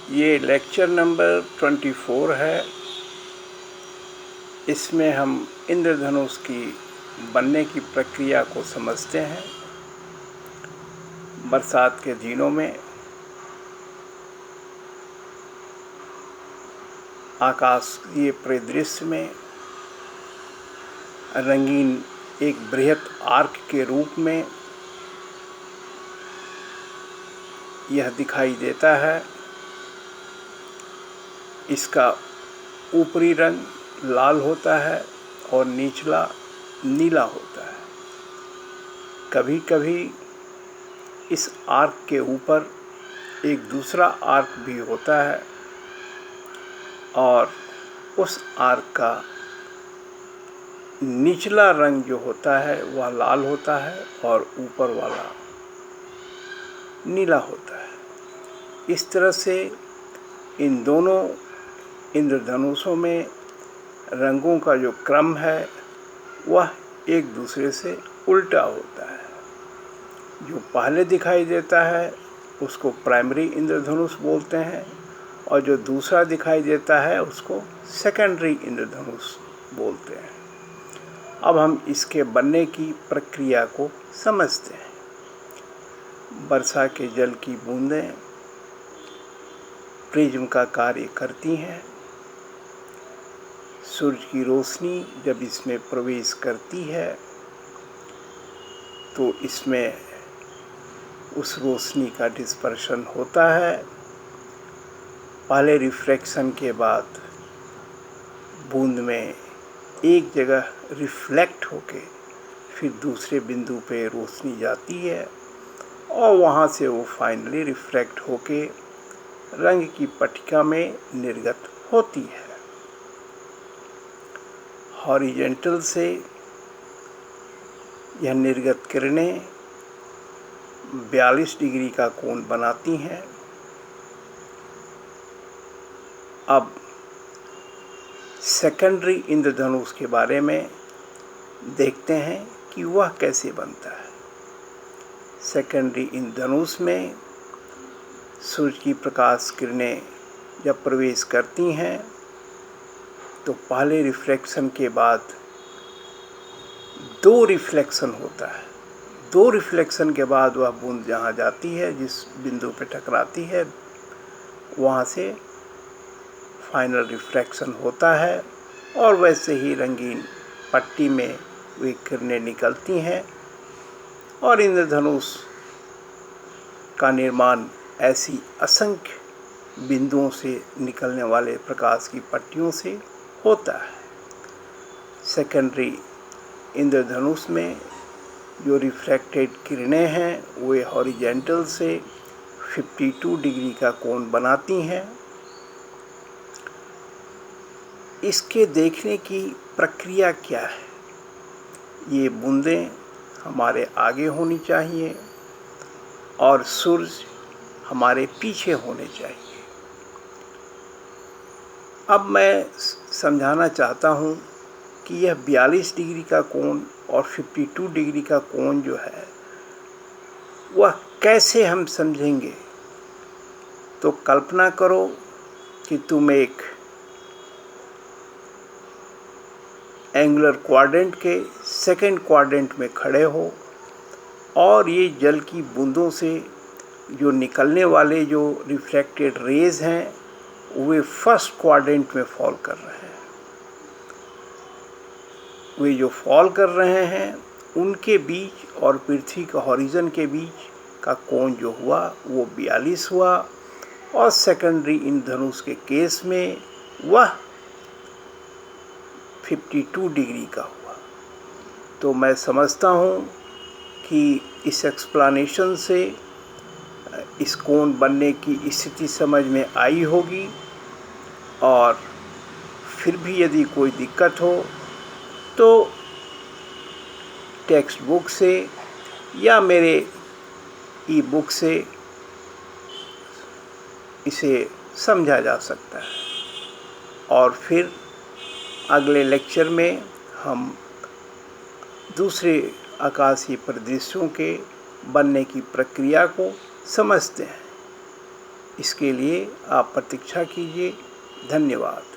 ये lecture number 24 है। इसमें हम इंद्रधनुष की बनने की प्रक्रिया को समझते हैं। बरसात के दिनों में आकाशीय परिदृश्य में रंगीन एक बृहत आर्क के रूप में यह दिखाई देता है। इसका ऊपरी रंग लाल होता है और निचला नीला होता है। कभी कभी इस आर्क के ऊपर एक दूसरा आर्क भी होता है और उस आर्क का निचला रंग जो होता है वह लाल होता है और ऊपर वाला नीला होता है। इस तरह से इन दोनों इंद्रधनुषों में रंगों का जो क्रम है वह एक दूसरे से उल्टा होता है। जो पहले दिखाई देता है उसको प्राइमरी इंद्रधनुष बोलते हैं और जो दूसरा दिखाई देता है उसको सेकेंडरी इंद्रधनुष बोलते हैं। अब हम इसके बनने की प्रक्रिया को समझते हैं। वर्षा के जल की बूंदें प्रिज्म का कार्य करती हैं। सूरज की रोशनी जब इसमें प्रवेश करती है तो इसमें उस रोशनी का डिस्पर्शन होता है। पहले रिफ्रैक्शन के बाद बूंद में एक जगह रिफ्लेक्ट होके फिर दूसरे बिंदु पे रोशनी जाती है और वहाँ से वो फाइनली रिफ्रैक्ट होके रंग की पट्टिका में निर्गत होती है। हॉरिजेंटल से यह निर्गत किरणें 42 डिग्री का कोण बनाती हैं। अब सेकेंडरी इंद्रधनुष के बारे में देखते हैं कि वह कैसे बनता है। सेकेंडरी इंद्रधनुष में सूर्य की प्रकाश किरणें जब प्रवेश करती हैं तो पहले रिफ्लेक्शन के बाद दो रिफ्लेक्शन होता है। दो रिफ्लेक्शन के बाद वह बूंद जहाँ जाती है, जिस बिंदु पर टकराती है, वहाँ से फाइनल रिफ्लेक्शन होता है और वैसे ही रंगीन पट्टी में वे किरणें निकलती हैं और इंद्रधनुष का निर्माण ऐसी असंख्य बिंदुओं से निकलने वाले प्रकाश की पट्टियों से होता है। सेकेंडरी इंद्रधनुष में जो रिफ्रैक्टेड किरणें हैं वे हॉरिजेंटल से 52 डिग्री का कोण बनाती हैं। इसके देखने की प्रक्रिया क्या है? ये बूंदें हमारे आगे होनी चाहिए और सूरज हमारे पीछे होने चाहिए। अब मैं समझाना चाहता हूँ कि यह 42 डिग्री का कोण और 52 डिग्री का कोण जो है वह कैसे हम समझेंगे। तो कल्पना करो कि तुम एक एंगुलर क्वाड्रेंट के सेकंड क्वाड्रेंट में खड़े हो और ये जल की बूंदों से जो निकलने वाले जो रिफ्रैक्टेड रेज हैं वे फर्स्ट क्वाड्रेंट में फॉल कर रहे हैं। वे जो फॉल कर रहे हैं उनके बीच और पृथ्वी का हॉरिजन के बीच का कोण जो हुआ वो 42 हुआ और सेकेंडरी इंद्रधनुष के केस में वह 52 डिग्री का हुआ। तो मैं समझता हूँ कि इस एक्सप्लेनेशन से इस कोण बनने की स्थिति समझ में आई होगी और फिर भी यदि कोई दिक्कत हो तो टेक्स्ट बुक से या मेरे ई बुक से इसे समझा जा सकता है। और फिर अगले लेक्चर में हम दूसरे आकाशीय परिदृश्यों के बनने की प्रक्रिया को समझते हैं। इसके लिए आप प्रतीक्षा कीजिए। धन्यवाद।